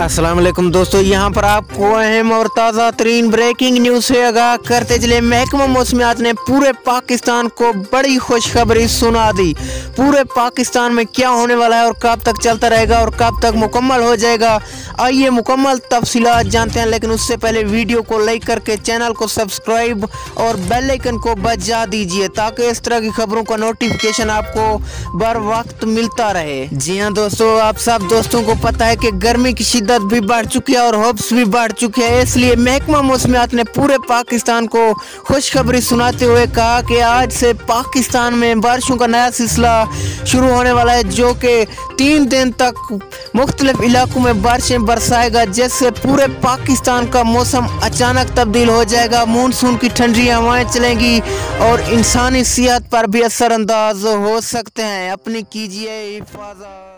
अस्सलाम वालेकुम दोस्तों, यहाँ पर आपको अहम और ताज़ा तरीन ब्रेकिंग न्यूज़ से आगाह करते चले। महकमा मौसमियात ने पूरे पाकिस्तान को बड़ी खुशखबरी सुना दी। पूरे पाकिस्तान में क्या होने वाला है और कब तक चलता रहेगा और कब तक मुकम्मल हो जाएगा, आइए मुकम्मल तफसीलात जानते हैं। लेकिन उससे पहले वीडियो को लाइक करके चैनल को सब्सक्राइब और बेल आइकन को बजा दीजिए ताकि इस तरह की खबरों का नोटिफिकेशन आपको बर वक्त मिलता रहे। जी हाँ दोस्तों, आप सब दोस्तों को पता है कि गर्मी की शिद्दत भी बढ़ चुकी है और होप्स भी बढ़ चुके हैं। इसलिए महकमा मौसमियात ने पूरे पाकिस्तान को खुशखबरी सुनाते हुए कहा कि आज से पाकिस्तान में बारिशों का नया सिलसिला शुरू होने वाला है, जो कि 3 दिन तक मुख्तलिफ इलाकों में बारिशें बरसाएगा, जिससे पूरे पाकिस्तान का मौसम अचानक तब्दील हो जाएगा। मानसून की ठंडी हवाएं चलेंगी और इंसानी सेहत पर भी असर अंदाज हो सकते हैं। अपनी कीजिए हिफाजत।